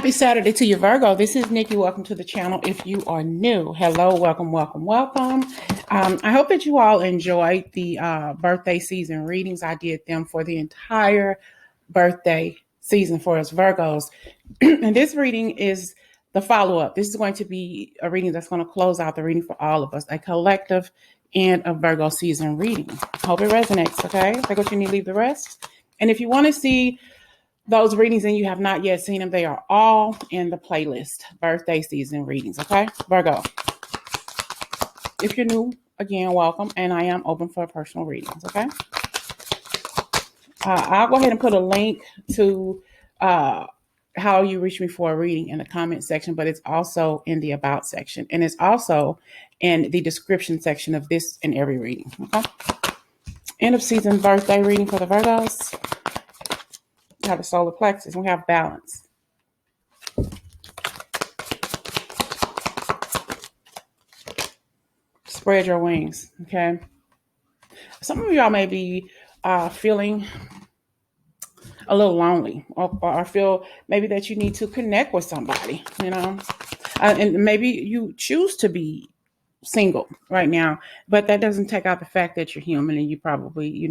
Happy Saturday to you, Virgo. This is Nikki. Welcome to the channel. If you are new, hello, welcome, welcome, welcome. I hope that you all enjoyed the birthday season readings. I did them for the entire birthday season for us Virgos. And this reading is the follow-up. This is going to be a reading that's going to close out the reading for all of us, a collective and a Virgo season reading. Hope it resonates, okay? Take what you need, leave the rest. And if you want to see those readings and you have not yet seen them, they are all in the playlist, birthday season readings, okay? Virgo, if you're new, again, welcome, and I am open for personal readings, okay? I'll go ahead and put a link to how you reach me for a reading in the comment section, but it's also in the about section, and it's also in the description section of this and every reading, okay? End of season birthday reading for the Virgos. We have the solar plexus, and we have balance. Spread your wings, okay? Some of y'all may be feeling a little lonely, or feel maybe that you need to connect with somebody, you know? And maybe you choose to be single right now, but that doesn't take out the fact that you're human, and you probably,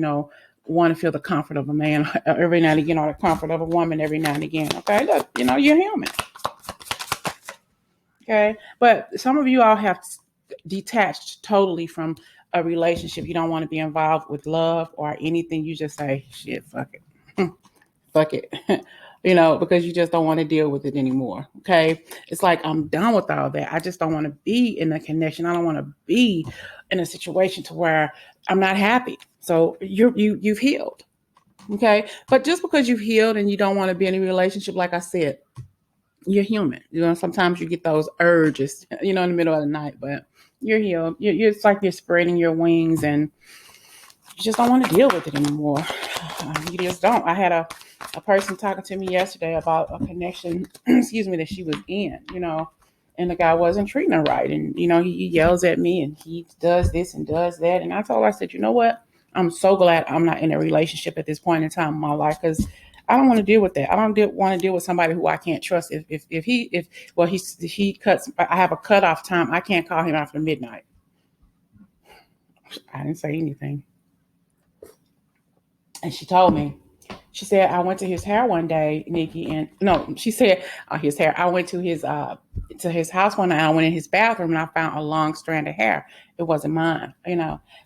want to feel the comfort of a man every now and again, or the comfort of a woman every now and again. Okay, look, you're human. Okay, but some of you all have detached totally from a relationship. You don't want to be involved with love or anything. You just say, shit, fuck it. Fuck it. Because you just don't want to deal with it anymore. Okay, it's like, I'm done with all that. I just don't want to be in a connection. I don't want to be in a situation to where I'm not happy. So you've healed. Okay, but just because you've healed and you don't want to be in a relationship, like I said, you're human. Sometimes you get those urges, in the middle of the night, but you're healed. It's like you're spreading your wings and you just don't want to deal with it anymore. You just don't. I had a person talking to me yesterday about a connection, that she was in, and the guy wasn't treating her right. And, he yells at me and he does this and does that. And I told her, I said, you know what? I'm so glad I'm not in a relationship at this point in time in my life, because I don't want to deal with that. I don't want to deal with somebody who I can't trust. If he cuts, I have a cutoff time. I can't call him after midnight. I didn't say anything. And she told me, she said, I went to his hair one day, Nikki, and no, she said his hair. I went to his house one night. I went in his bathroom and I found a long strand of hair. It wasn't mine,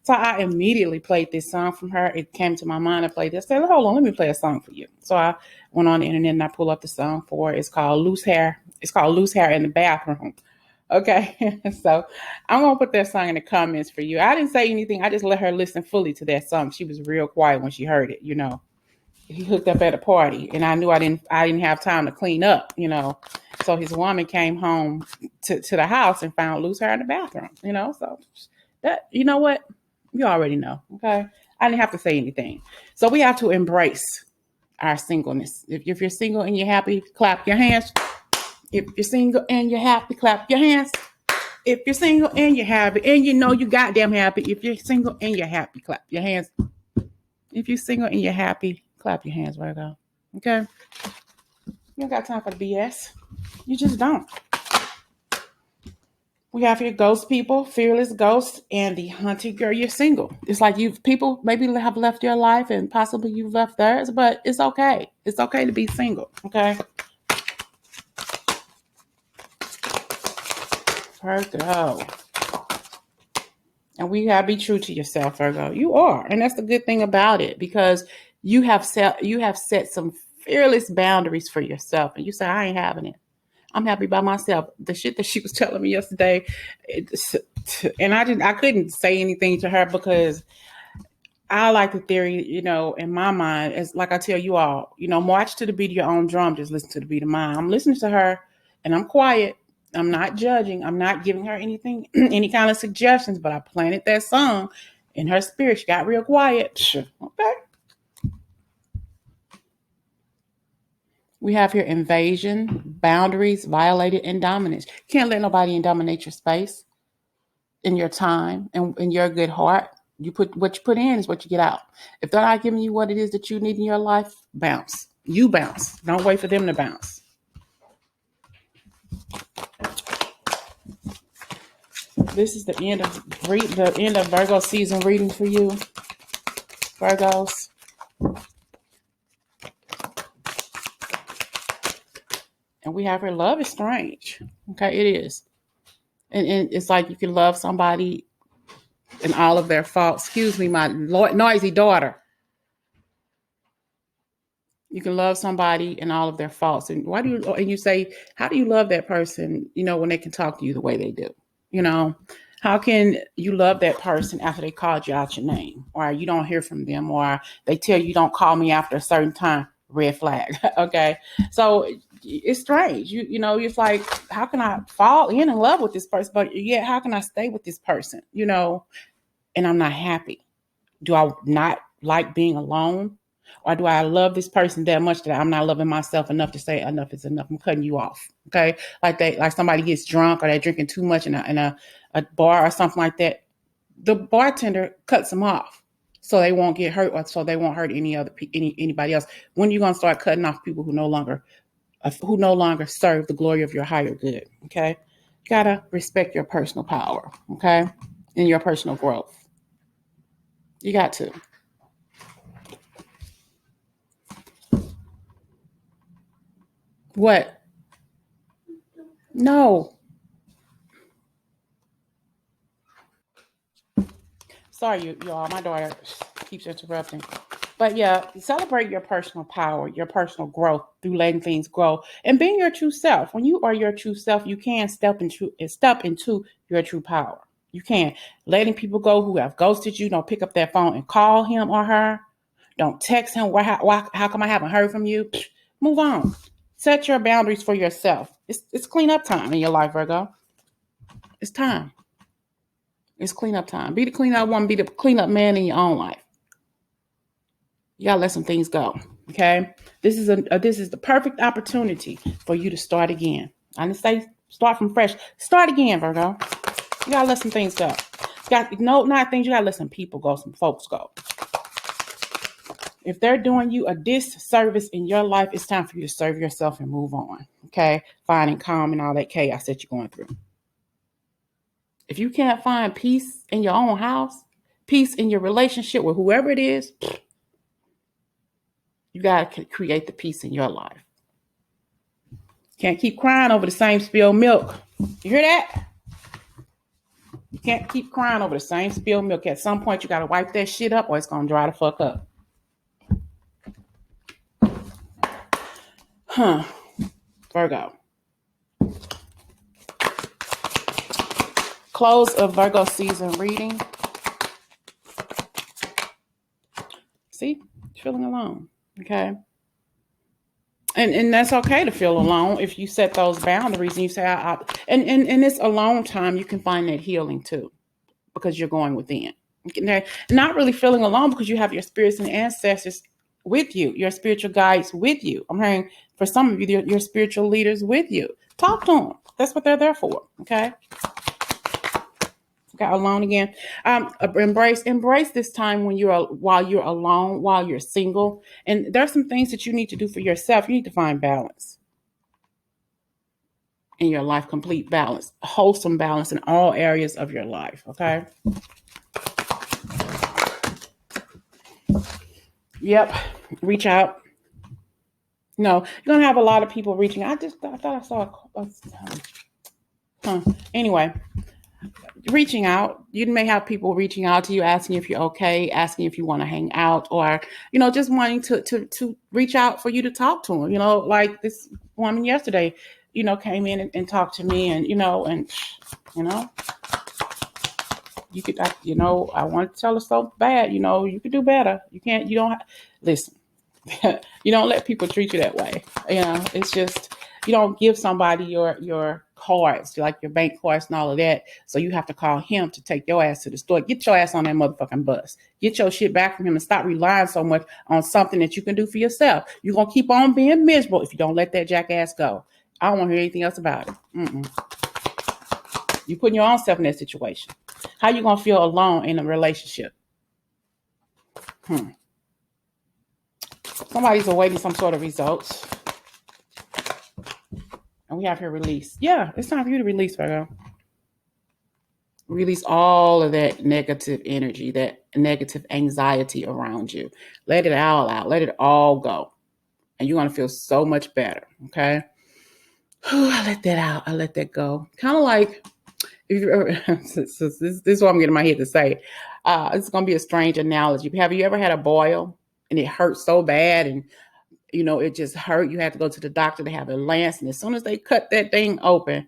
So I immediately played this song from her. It came to my mind. I played this. I said, hold on, let me play a song for you. So I went on the internet and I pulled up the song for it. It's called Loose Hair. It's called Loose Hair in the Bathroom. Okay, so I'm going to put that song in the comments for you. I didn't say anything. I just let her listen fully to that song. She was real quiet when she heard it, He hooked up at a party, and I knew I didn't have time to clean up, So his woman came home to the house and found loose hair in the bathroom, So that, you know what? You already know, okay? I didn't have to say anything. So we have to embrace our singleness. If you're single and you're happy, clap your hands. If you're single and you're happy, clap your hands. If you're single and you're happy, and you goddamn happy. If you're single and you're happy, clap your hands. If you're single and you're happy, clap your hands, Virgo. Okay? You don't got time for the BS. You just don't. We have here ghost people, fearless ghosts, and the hunted girl. You're single. It's like people maybe have left your life and possibly you've left theirs, but it's okay. It's okay to be single. Okay? Virgo. And we gotta be true to yourself, Virgo. You are, and that's the good thing about it, because you have set some fearless boundaries for yourself, and you say, I ain't having it. I'm happy by myself. The shit that she was telling me yesterday, and I couldn't say anything to her, because I like the theory, in my mind, is like I tell you all, march to the beat of your own drum, just listen to the beat of mine. I'm listening to her, and I'm quiet. I'm not judging. I'm not giving her anything, any kind of suggestions, but I planted that song in her spirit. She got real quiet. Okay. We have here invasion, boundaries violated, and dominance. Can't let nobody dominate your space, in your time, and in your good heart. What you put in is what you get out. If they're not giving you what it is that you need in your life, bounce. You bounce. Don't wait for them to bounce. this is the end of Virgo season reading for you, Virgos. And we have here, love is strange. Okay, it is. And it's like you can love somebody and all of their faults. Excuse me, my noisy daughter. You can love somebody and all of their faults. And you say, how do you love that person, when they can talk to you the way they do? How can you love that person after they called you out your name, or you don't hear from them, or they tell you don't call me after a certain time? Red flag. Okay. So it's strange. It's like, how can I fall in love with this person? But yet, how can I stay with this person? And I'm not happy. Do I not like being alone? Or do I love this person that much that I'm not loving myself enough to say enough is enough? I'm cutting you off. Okay. Like somebody gets drunk or they're drinking too much in a bar or something like that. The bartender cuts them off so they won't get hurt, or so they won't hurt anybody else. When are you going to start cutting off people who no longer serve the glory of your higher good? Okay. You got to respect your personal power. Okay. And your personal growth. You got to. What? No. Sorry, y'all. My daughter keeps interrupting. But yeah, celebrate your personal power, your personal growth through letting things grow and being your true self. When you are your true self, you can step into your true power. You can. Letting people go who have ghosted you, don't pick up that phone and call him or her. Don't text him. How come I haven't heard from you? Move on. Set your boundaries for yourself. It's cleanup time in your life, Virgo. It's time. It's cleanup time. Be the cleanup woman. Be the cleanup man in your own life. You gotta let some things go. Okay. This is the perfect opportunity for you to start again. I didn't say start from fresh. Start again, Virgo. You gotta let some things go. Not things. You gotta let some people go. Some folks go. If they're doing you a disservice in your life, it's time for you to serve yourself and move on. Okay. Finding calm and all that chaos that you're going through. If you can't find peace in your own house, peace in your relationship with whoever it is, you got to create the peace in your life. Can't keep crying over the same spilled milk. You hear that? You can't keep crying over the same spilled milk. At some point, you got to wipe that shit up or it's going to dry the fuck up. Virgo. Close of Virgo season reading. See? Feeling alone. Okay. And that's okay to feel alone if you set those boundaries and you say, and in this alone time, you can find that healing too, because you're going within. Not really feeling alone because you have your spirits and ancestors with you, your spiritual guides with you. I'm hearing for some of you, your spiritual leaders with you. Talk to them. That's what they're there for. Okay. Got alone again. Embrace this time while you're alone, while you're single. And there's some things that you need to do for yourself. You need to find balance in your life, complete balance, wholesome balance in all areas of your life. Okay. Yep. Reach out. No, you're gonna have a lot of people reaching. I thought I saw Anyway. Reaching out, you may have people reaching out to you, asking if you're okay, asking if you want to hang out, or just wanting to reach out for you to talk to them. Like this woman yesterday, came in and talked to me, and you could, I want to tell her so bad, you could do better. You don't listen. You don't let people treat you that way. It's just, you don't give somebody your cards, like your bank cards and all of that. So you have to call him to take your ass to the store. Get your ass on that motherfucking bus. Get your shit back from him and stop relying so much on something that you can do for yourself. You're going to keep on being miserable if you don't let that jackass go. I don't want to hear anything else about it. You're putting your own self in that situation. How you going to feel alone in a relationship? Somebody's awaiting some sort of results. And we have here release. Yeah, it's time for you to release, Virgo. Release all of that negative energy, that negative anxiety around you. Let it all out. Let it all go. And you're going to feel so much better. Okay. I let that out. I let that go. Kind of like, if you ever, this is what I'm getting my head to say. It's going to be a strange analogy. Have you ever had a boil and it hurt so bad and, it just hurt? You had to go to the doctor to have a lance. And as soon as they cut that thing open,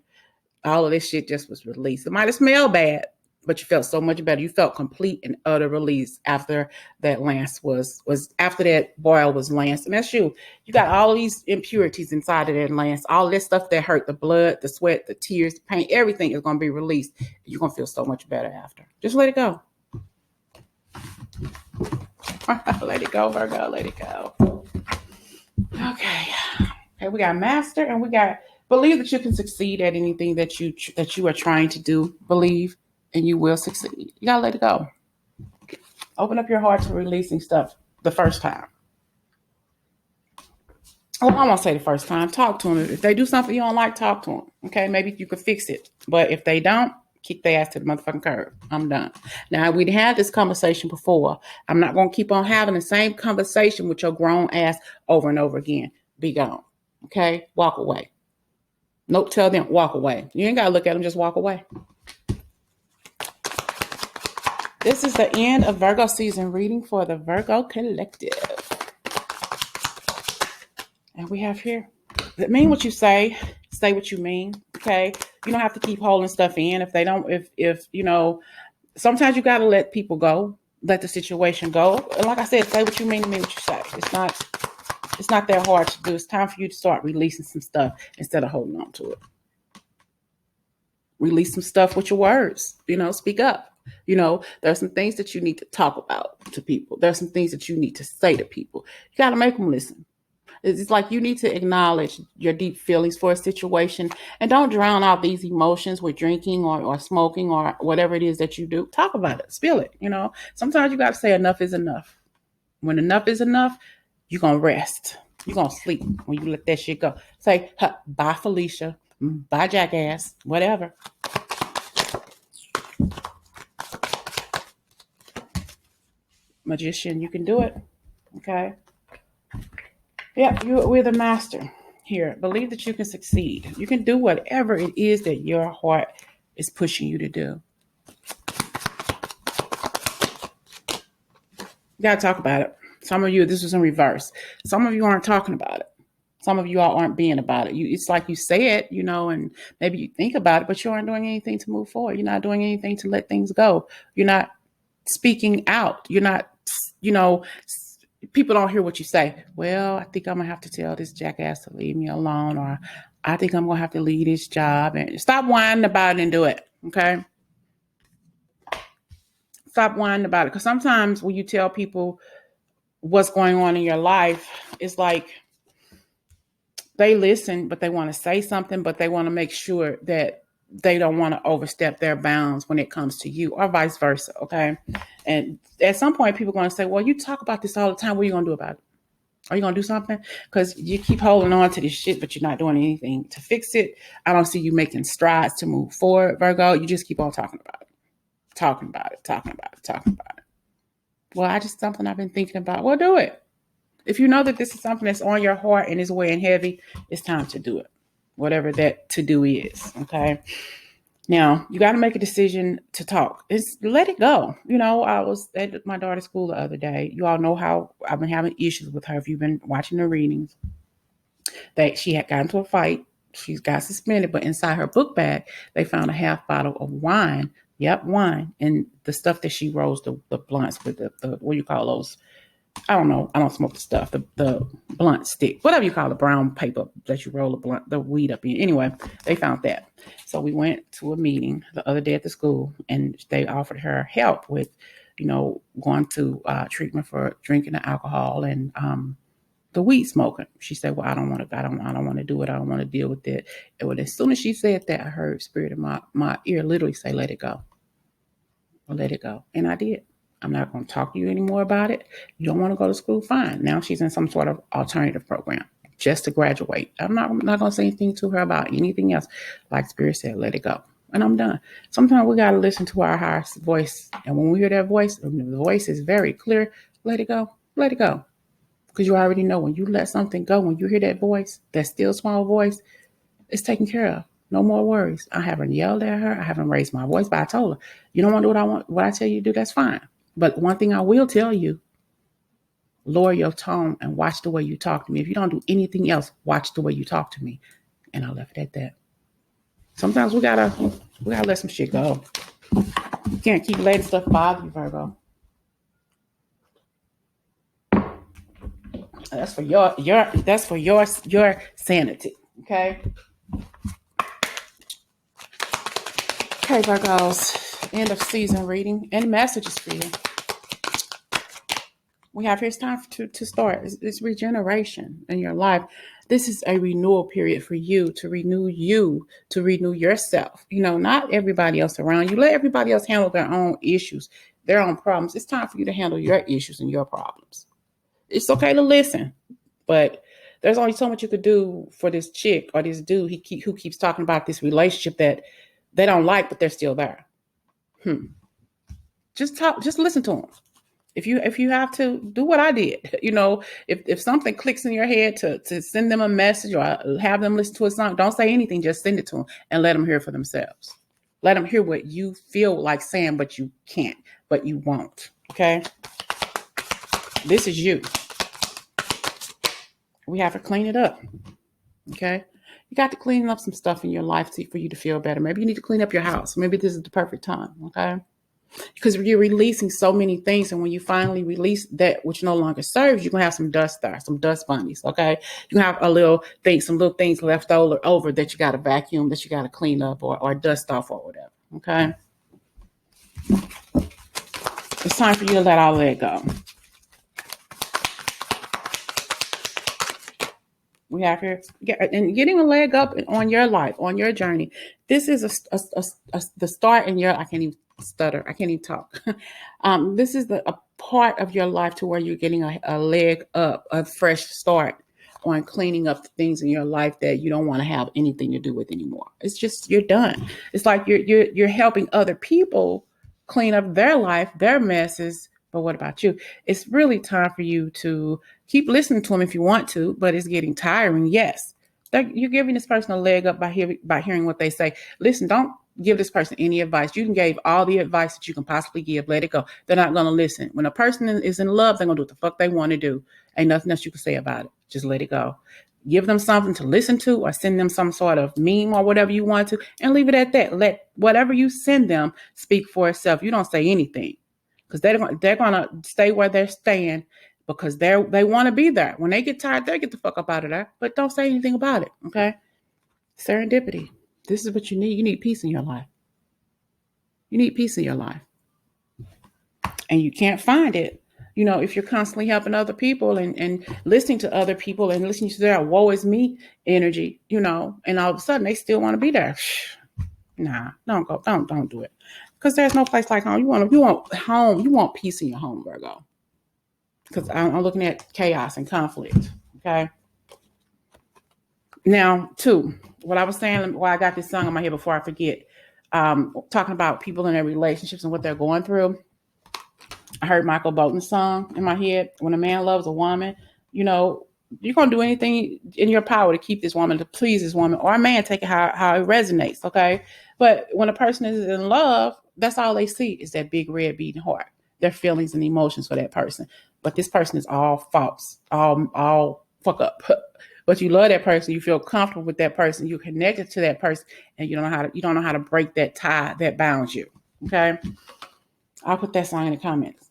all of this shit just was released. It might have smelled bad, but you felt so much better. You felt complete and utter release after that lance was after that boil was lanced. And that's you. You got all these impurities inside of that lance, all this stuff that hurt, the blood, the sweat, the tears, the pain, everything is going to be released. You're going to feel so much better after. Just let it go. Let it go, Virgo. Let it go. Okay, we got master and we got believe that you can succeed at anything that you are trying to do. Believe and you will succeed. You gotta let it go. Open up your heart to releasing stuff the first time. Well, I won't say the first time. Talk to them. If they do something you don't like, talk to them. Okay, maybe you could fix it. But if they don't, kick their ass to the motherfucking curb. I'm done. Now, we'd had this conversation before. I'm not going to keep on having the same conversation with your grown ass over and over again. Be gone. Okay? Walk away. Nope, tell them, walk away. You ain't got to look at them, just walk away. This is the end of Virgo season reading for the Virgo Collective. And we have here, mean what you say what you mean, okay? You don't have to keep holding stuff in. If they don't, if sometimes you got to let people go, let the situation go. And like I said, say what you mean what you say. It's not that hard to do. It's time for you to start releasing some stuff instead of holding on to it. Release some stuff with your words, speak up. There's some things that you need to talk about to people. There's some things that you need to say to people. You got to make them listen. It's like you need to acknowledge your deep feelings for a situation and don't drown out these emotions with drinking or smoking or whatever it is that you do. Talk about it. Spill it. Sometimes you got to say enough is enough. When enough is enough, you're going to rest. You're going to sleep when you let that shit go. Say, bye, Felicia. Bye, jackass. Whatever. Magician, you can do it. Okay? Yeah, we're the master here. Believe that you can succeed. You can do whatever it is that your heart is pushing you to do. You got to talk about it. Some of you, this was in reverse. Some of you aren't talking about it. Some of you all aren't being about it. It's like you say it, and maybe you think about it, but you aren't doing anything to move forward. You're not doing anything to let things go. You're not speaking out. You're not, people don't hear what you say. Well, I think I'm going to have to tell this jackass to leave me alone, or I think I'm going to have to leave this job. And stop whining about it and do it, okay? Stop whining about it. Because sometimes when you tell people what's going on in your life, it's like they listen, but they want to say something, but they want to make sure that they don't want to overstep their bounds when it comes to you, or vice versa, okay? And at some point, people are going to say, well, you talk about this all the time. What are you going to do about it? Are you going to do something? Because you keep holding on to this shit, but you're not doing anything to fix it. I don't see you making strides to move forward, Virgo. You just keep on talking about it. Talking about it. Well, something I've been thinking about. Well, do it. If you know that this is something that's on your heart and is weighing heavy, it's time to do it. Whatever that to do is, okay? Now, you got to make a decision to talk. Let it go. I was at my daughter's school the other day. You all know how I've been having issues with her. If you've been watching the readings, that she had gotten into a fight. She got suspended, but inside her book bag, they found a half bottle of wine. Yep, wine. And the stuff that she rolls the blunts with, the what do you call those? I don't know. I don't smoke the stuff. The blunt stick, whatever you call the brown paper that you roll the weed up in. Anyway, they found that. So we went to a meeting the other day at the school, and they offered her help with, going to treatment for drinking the alcohol and the weed smoking. She said, "Well, I don't want to do it. I don't want to deal with it." And as soon as she said that, I heard spirit in my ear literally say, "Let it go. Let it go," and I did. I'm not going to talk to you anymore about it. You don't want to go to school? Fine. Now she's in some sort of alternative program just to graduate. I'm not going to say anything to her about anything else. Like Spirit said, let it go. and I'm done. Sometimes we got to listen to our higher voice. And when we hear that voice, and the voice is very clear, let it go. Let it go. Because you already know when you let something go, when you hear that voice, that still small voice, it's taken care of. No more worries. I haven't yelled at her. I haven't raised my voice, but I told her, you don't want to do what I tell you to do, that's fine. But one thing I will tell you, lower your tone and watch the way you talk to me. If you don't do anything else, watch the way you talk to me. And I left it at that. Sometimes we gotta let some shit go. You can't keep letting stuff bother you, Virgo. That's for your sanity. Okay. Okay, Virgos. End of season reading and messages for you. We have here's time to start. It's regeneration in your life. This is a renewal period for you, to renew yourself. Not everybody else around you. Let everybody else handle their own issues, their own problems. It's time for you to handle your issues and your problems. It's okay to listen, but there's only so much you could do for this chick or this dude who keeps talking about this relationship that they don't like, but they're still there. Just listen to them. If you have to, do what I did, if something clicks in your head to send them a message or have them listen to a song, don't say anything, just send it to them and let them hear for themselves. Let them hear what you feel like saying, but you can't, but you won't. Okay. This is you. We have to clean it up. Okay. You got to clean up some stuff in your life for you to feel better. Maybe you need to clean up your house. Maybe this is the perfect time. Okay. Because you're releasing so many things. And when you finally release that which no longer serves, you're going to have some dust there, some dust bunnies. Okay. You have some little things left over that you got to vacuum, that you got to clean up or dust off or whatever. Okay. It's time for you to let all that go. We have here and getting a leg up on your life, on your journey. This is the start in your, I can't even stutter. I can't even talk. This is a part of your life to where you're getting a leg up, a fresh start on cleaning up the things in your life that you don't want to have anything to do with anymore. It's just, you're done. It's like you're helping other people clean up their life, their messes. But what about you? It's really time for you to keep listening to them if you want to, but it's getting tiring. Yes. You're giving this person a leg up by hearing what they say. Listen, don't give this person any advice. You can give all the advice that you can possibly give. Let it go. They're not going to listen. When a person is in love, they're going to do what the fuck they want to do. Ain't nothing else you can say about it. Just let it go. Give them something to listen to or send them some sort of meme or whatever you want to and leave it at that. Let whatever you send them speak for itself. You don't say anything because they're going to stay where they're staying because they want to be there. When they get tired, they get the fuck up out of there. But don't say anything about it, okay? Serendipity. This is what you need. You need peace in your life. You need peace in your life. And you can't find it, if you're constantly helping other people and listening to other people and listening to their woe is me energy, and all of a sudden they still want to be there. Nah, don't do it. Because there's no place like home. You want home. You want peace in your home, Virgo. Because I'm looking at chaos and conflict. Okay. Now, two, what I was saying, why I got this song in my head before I forget, talking about people in their relationships and what they're going through. I heard Michael Bolton's song in my head. When a man loves a woman, you're going to do anything in your power to keep this woman, to please this woman, or a man, take it how it resonates. Okay. But when a person is in love, that's all they see is that big red beating heart, their feelings and emotions for that person. But this person is all false, all fuck up. But you love that person, you feel comfortable with that person, you're connected to that person, and you don't know how to break that tie that bounds you. Okay. I'll put that song in the comments.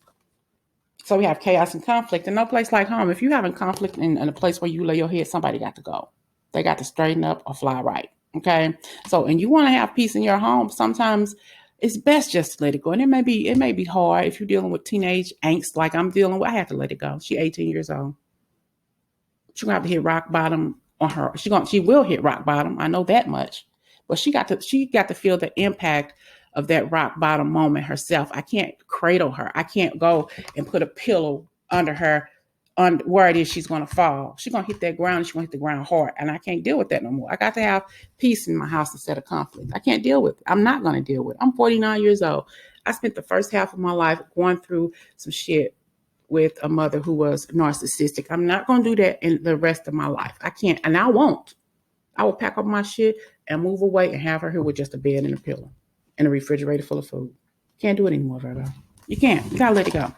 So we have chaos and conflict, and no place like home. If you're having conflict in a place where you lay your head, somebody got to go. They got to straighten up or fly right. Okay. So, and you want to have peace in your home. Sometimes it's best just to let it go. And it may be hard if you're dealing with teenage angst like I'm dealing with. I have to let it go. She's 18 years old. She's gonna have to hit rock bottom on her. She will hit rock bottom. I know that much. But she got to feel the impact of that rock bottom moment herself. I can't cradle her. I can't go and put a pillow under her on where it is she's going to fall. She's going to hit that ground and she's going to hit the ground hard. And I can't deal with that no more. I got to have peace in my house instead of conflict. I can't deal with it. I'm not going to deal with it. I'm 49 years old. I spent the first half of my life going through some shit with a mother who was narcissistic. I'm not going to do that in the rest of my life. I can't, and I won't. I will pack up my shit and move away and have her here with just a bed and a pillow and a refrigerator full of food. Can't do it anymore, Virgo. You can't. You got to let it go.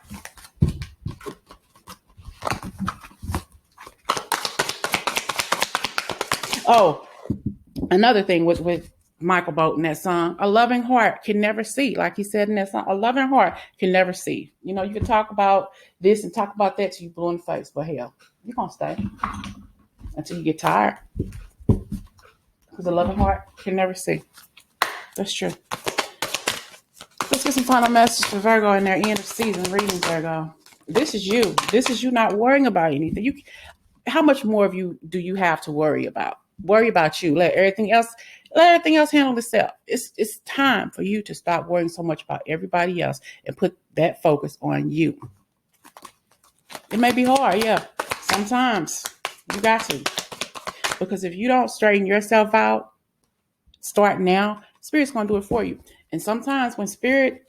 Oh, another thing with Michael Bolton, that song, a loving heart can never see. Like he said in that song, a loving heart can never see. You know, you can talk about this and talk about that till you blue in the face, but hell, you're going to stay until you get tired. Because a loving heart can never see. That's true. Let's get some final message for Virgo in their end of season readings, Virgo. This is you. This is you not worrying about anything. How much more of you do you have to worry about? Worry about you. Let everything else handle itself. It's time for you to stop worrying so much about everybody else and put that focus on you. It may be hard, yeah. Sometimes you got to. Because if you don't straighten yourself out, start now, Spirit's going to do it for you. And sometimes when Spirit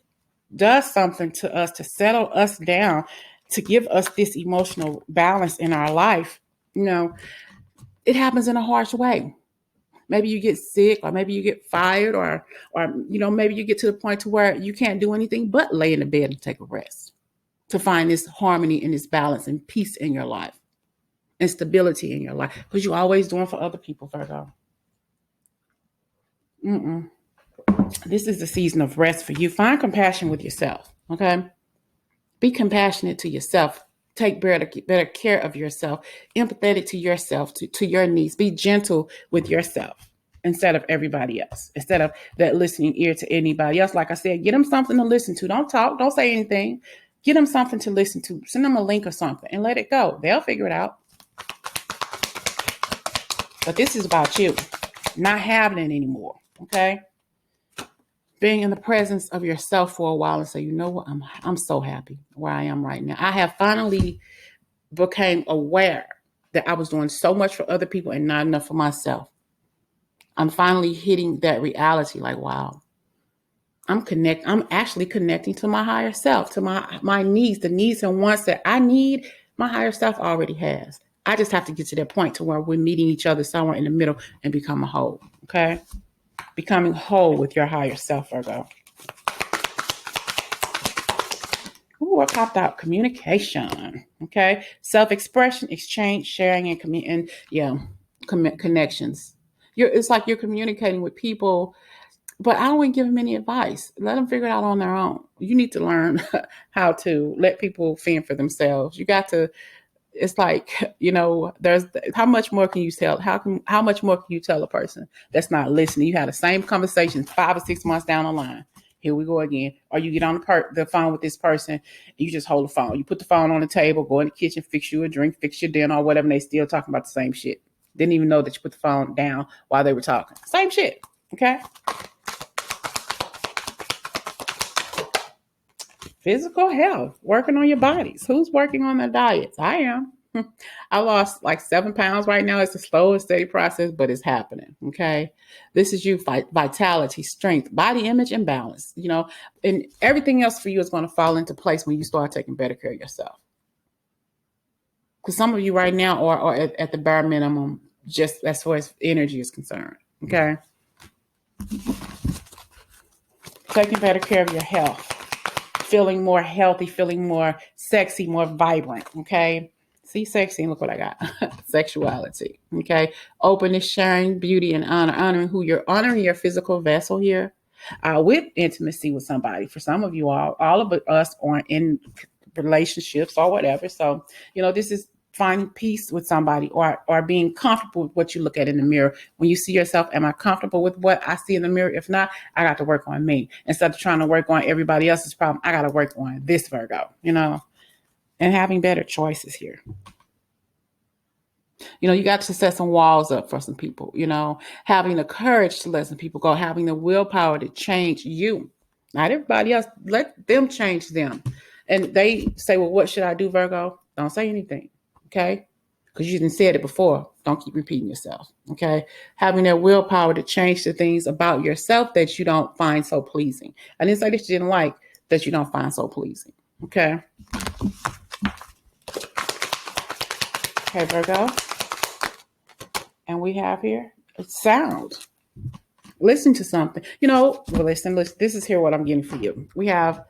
does something to us to settle us down, to give us this emotional balance in our life, it happens in a harsh way. Maybe you get sick, or maybe you get fired, or maybe you get to the point to where you can't do anything but lay in the bed and take a rest to find this harmony and this balance and peace in your life and stability in your life, because you're always doing for other people, Virgo. This is the season of rest for you. Find compassion with yourself, okay? Be compassionate to yourself. Take better care of yourself, empathetic to yourself, to your needs. Be gentle with yourself instead of everybody else, instead of that listening ear to anybody else. Like I said, get them something to listen to. Don't talk. Don't say anything. Get them something to listen to. Send them a link or something and let it go. They'll figure it out. But this is about you not having it anymore, okay? Being in the presence of yourself for a while and say, you know what, I'm so happy where I am right now. I have finally became aware that I was doing so much for other people and not enough for myself. I'm finally hitting that reality, like, wow, I'm actually connecting to my higher self, to my needs, the needs and wants that I need, my higher self already has. I just have to get to that point to where we're meeting each other somewhere in the middle and become a whole, okay? Becoming whole with your higher self, Virgo. Ooh, I popped out communication. Okay. Self-expression, exchange, sharing, and connections. It's like you're communicating with people, but I wouldn't give them any advice. Let them figure it out on their own. You need to learn how to let people fend for themselves. You got to. It's like, there's how much more can you tell? How much more can you tell a person that's not listening? You had the same conversation 5 or 6 months down the line. Here we go again. Or you get on the phone with this person, and you just hold the phone. You put the phone on the table, go in the kitchen, fix you a drink, fix your dinner, or whatever, and they still talking about the same shit. Didn't even know that you put the phone down while they were talking. Same shit. Okay. Physical health, working on your bodies. Who's working on their diets? I am. I lost like 7 pounds right now. It's a slow and steady process, but it's happening. Okay. This is you, vitality, strength, body image, and balance, and everything else for you is going to fall into place when you start taking better care of yourself. Because some of you right now are at the bare minimum, just as far as energy is concerned. Okay. Taking better care of your health. Feeling more healthy, feeling more sexy, more vibrant, okay? See, sexy, and look what I got. Sexuality, okay? Openness, sharing, beauty, and honoring who you're honoring your physical vessel here with intimacy with somebody. For some of you all of us aren't in relationships or whatever. So, this is finding peace with somebody or being comfortable with what you look at in the mirror. When you see yourself, am I comfortable with what I see in the mirror? If not, I got to work on me. Instead of trying to work on everybody else's problem, I got to work on this, Virgo, and having better choices here. You got to set some walls up for some people, having the courage to let some people go, having the willpower to change you, not everybody else. Let them change them. And they say, well, what should I do, Virgo? Don't say anything. Okay. Because you didn't said it before. Don't keep repeating yourself. Okay. Having that willpower to change the things about yourself that you don't find so pleasing. I didn't say that you didn't like, that you don't find so pleasing. Okay. Okay, Virgo. And we have here sound. Listen to something. Listen. This is here what I'm getting for you. We have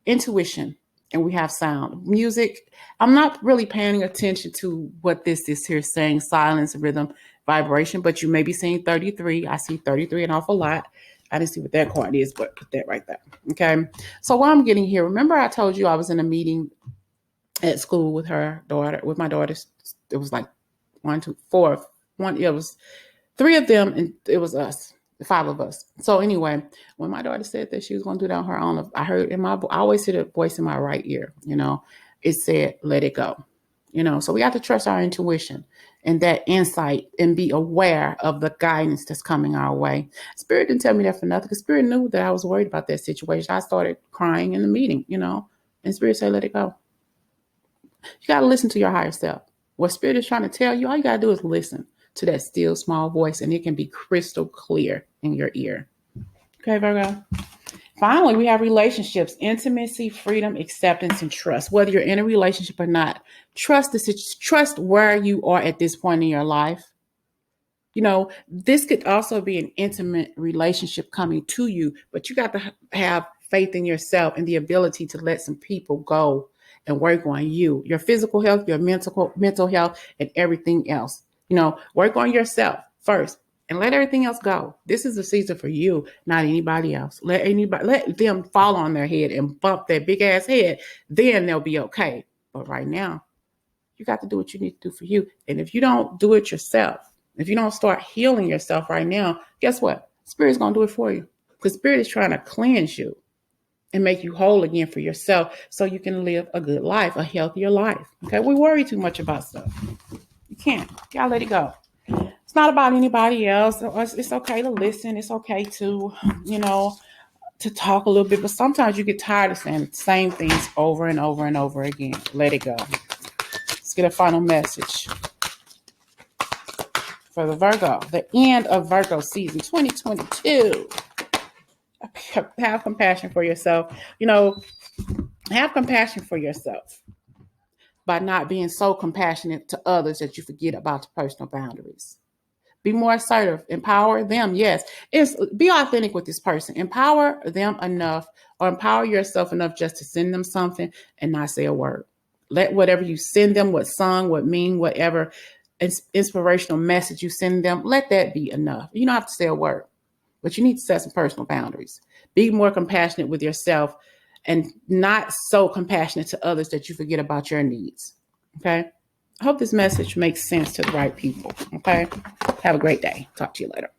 intuition and we have sound. Music. I'm not really paying attention to what this is here saying, silence, rhythm, vibration, but you may be seeing 33. I see 33 an awful lot. I didn't see what that card is, but put that right there. Okay. So what I'm getting here, remember I told you I was in a meeting at school with my daughters. It was like 1, 2, 4. It was 3 of them, and it was us, the 5 of us. So anyway, when my daughter said that she was going to do that on her own, I heard I always hear the voice in my right ear, it said, let it go, so we have to trust our intuition and that insight and be aware of the guidance that's coming our way. Spirit didn't tell me that for nothing, because Spirit knew that I was worried about that situation. I started crying in the meeting, and Spirit said, let it go. You got to listen to your higher self. What Spirit is trying to tell you, all you got to do is listen to that still small voice, and it can be crystal clear in your ear. Okay, Virgo. Finally, we have relationships, intimacy, freedom, acceptance, and trust. Whether you're in a relationship or not, trust where you are at this point in your life. This could also be an intimate relationship coming to you, but you got to have faith in yourself and the ability to let some people go and work on you, your physical health, your mental health, and everything else. Work on yourself first and let everything else go. This is a season for you, not anybody else. Let them fall on their head and bump their big ass head. Then they'll be okay. But right now, you got to do what you need to do for you. And if you don't do it yourself, if you don't start healing yourself right now, guess what? Spirit's going to do it for you, because Spirit is trying to cleanse you and make you whole again for yourself so you can live a good life, a healthier life. Okay. We worry too much about stuff. You can't. You gotta let it go. It's not about anybody else. It's okay to listen. It's okay to, to talk a little bit. But sometimes you get tired of saying the same things over and over and over again. Let it go. Let's get a final message for the Virgo. The end of Virgo season 2022. Have compassion for yourself. Have compassion for yourself by not being so compassionate to others that you forget about your personal boundaries. Be more assertive. Empower them. Yes. Be authentic with this person. Empower them enough, or empower yourself enough just to send them something and not say a word. Let whatever you send them, what song, what meme, whatever inspirational message you send them, let that be enough. You don't have to say a word, but you need to set some personal boundaries. Be more compassionate with yourself and not so compassionate to others that you forget about your needs. Okay. I hope this message makes sense to the right people. Okay. Have a great day. Talk to you later.